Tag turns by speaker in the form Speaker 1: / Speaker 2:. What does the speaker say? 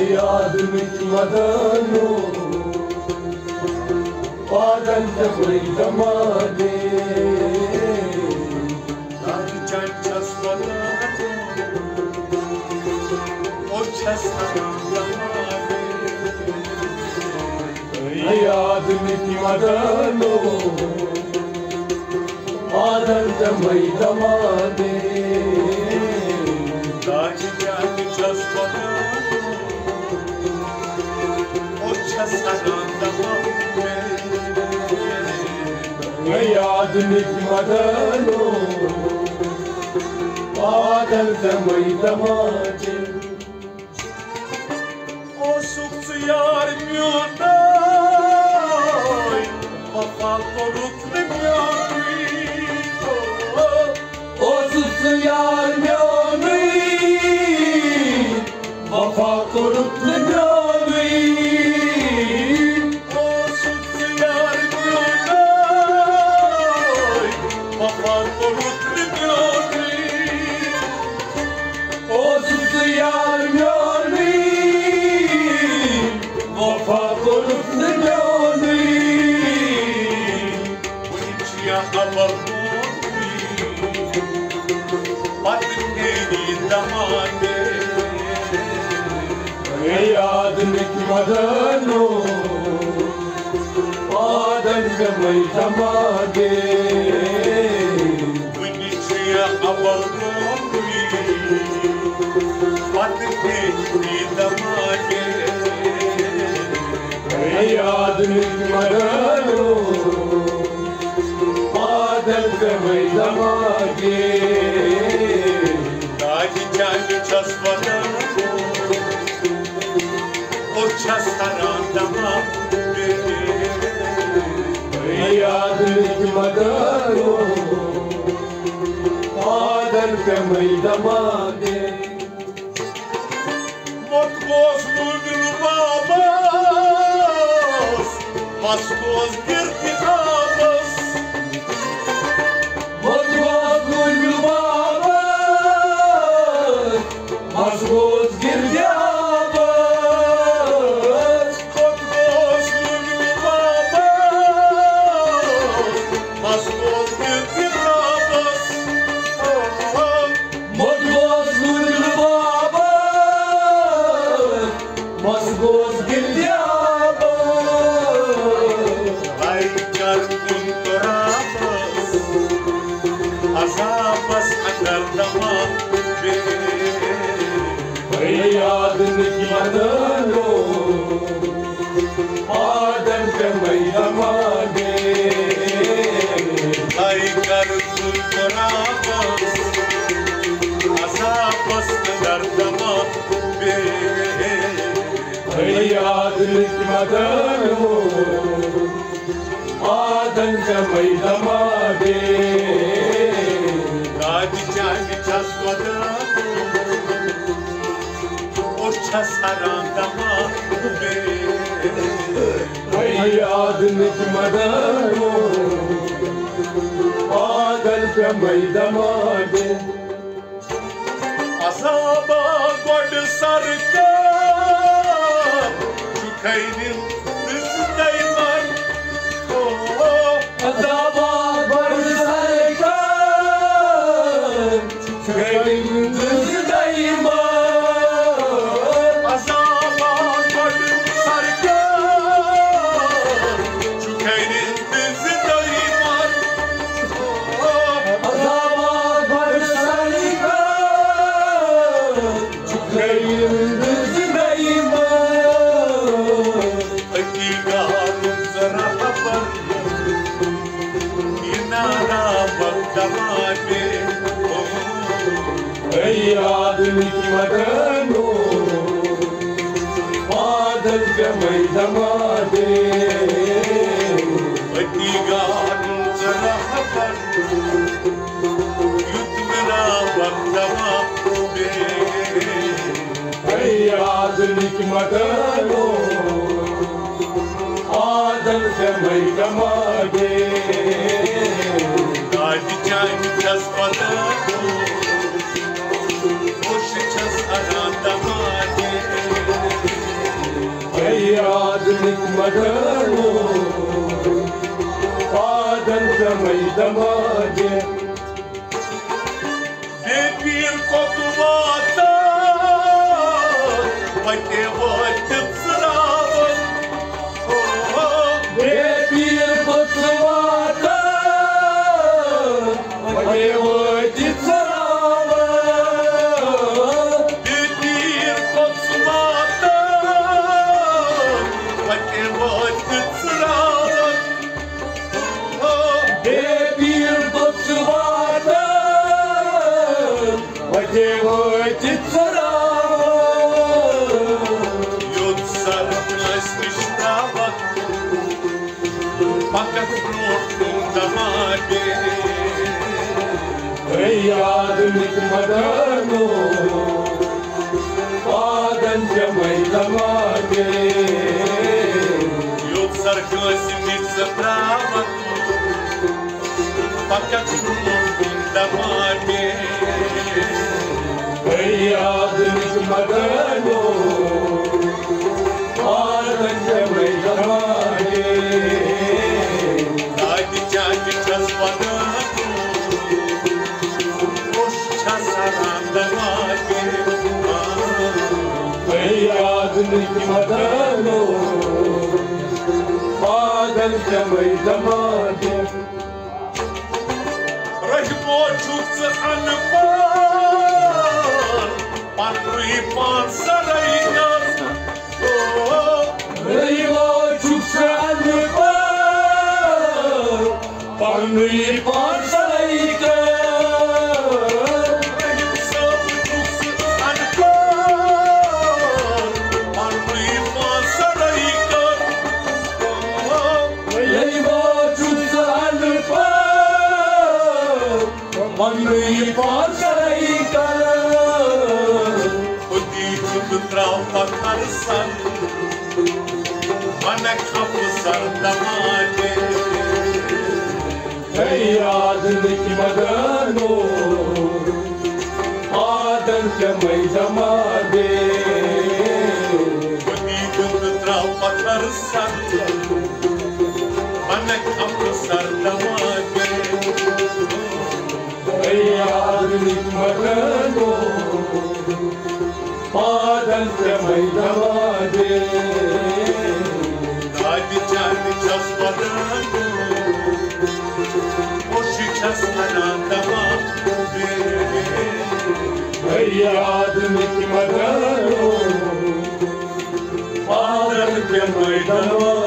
Speaker 1: Yadımık madano Padan tabri damade
Speaker 2: Dani chanchas madano Ochas damade
Speaker 1: Yadımık madano Padan tabri damade
Speaker 2: Dani chanchas madano Ochas damade
Speaker 1: Yadımık madano Padan tabri damade
Speaker 2: O sukçu yarim yonay Vafa korutlu yonay
Speaker 1: O sussu yar miyonu Vafa korutlu miyonu
Speaker 2: O sukçu yarim yonay Vafa korutlu yonay
Speaker 1: O sussu yar miyonu Vafa korutlu miyonu
Speaker 2: Uçya avalmoni Patngeni damane
Speaker 1: Yadımık madano Padan gamay damade
Speaker 2: Uçya avalmoni Patngeni damane
Speaker 1: Yadımık madano Padan gamay damade
Speaker 2: Dani chanchas madano Ochas damade
Speaker 1: Yadımık madano Padan gamay damade
Speaker 2: Motkos mugil babas Maskos girdi babas
Speaker 1: Motvoz gülgül baba Mazgoz girdi abaz
Speaker 2: Motkos mugil babas Maskos girdi babas
Speaker 1: Motvoz gülgül baba Mazgoz girdi abaz
Speaker 2: Ay çarkın torabas Azabas akar dama
Speaker 1: Yadımık madano Padan gamay damade
Speaker 2: Ay çarkın torabas Azabas akar dama
Speaker 1: Yadımık madano Padan gamay damade
Speaker 2: Dani chanchas madano Ochas damade
Speaker 1: Yadımık madano Padan gamay damade
Speaker 2: Azaba god sarkar Çukaynin düzdeyman
Speaker 1: Azaba barışarken Tükelim düzü dayman
Speaker 2: Azaba god sarkar Çukaynin düzdeyman
Speaker 1: Azaba barışarken Tükelim düzü dayman
Speaker 2: Akigarun zarahabar Inara bakdamane
Speaker 1: Yadımık madano Padan gamay damade
Speaker 2: Akigarun zarahabar Yutmira bakdamane
Speaker 1: Yadımık madano Padan gamay damade
Speaker 2: Dani chanchas madano Oshchas damade
Speaker 1: Yagnik मदनो पादन मैदमागे
Speaker 2: Pir kotuvata Pate vatit sravan
Speaker 1: Pir kotuvata Pate vatit sravan
Speaker 2: Pir kotuvata Pate vatit sravan
Speaker 1: Pir kotuvata Pate vatit sravan
Speaker 2: Yod sarknas nishtavat Pakat prohtum damage
Speaker 1: Yagnik मदनो पादन मैदमागे
Speaker 2: Yod sarknas nishtavat Pakat prohtum damage
Speaker 1: Yagnik मदनो पादन मैदमागे
Speaker 2: Hadi canı çazmadı Boş çazaranda vage
Speaker 1: Yagnik मदनो पादन मैदमागे
Speaker 2: Rahimo çuksa anıpan Panrı pan saraylar
Speaker 1: Reyva çuksa anıpan Panrı parsayka
Speaker 2: Rahim sabı çuksa anıpan Panrı pan saraylar
Speaker 1: Reyva çuksa anıpan Panrı parsayka
Speaker 2: Odi tutrav pakarsan Bana kapı sardamade
Speaker 1: Yagnik मदनो पादन मैदमागे
Speaker 2: Odi tutrav pakarsan Bana kapı sardamade
Speaker 1: Yagnik मदनो पादन मैदमागे
Speaker 2: Hadi canı çazmadan Boşu çazmananda
Speaker 1: Yagnik मदनो पादन मैदमागे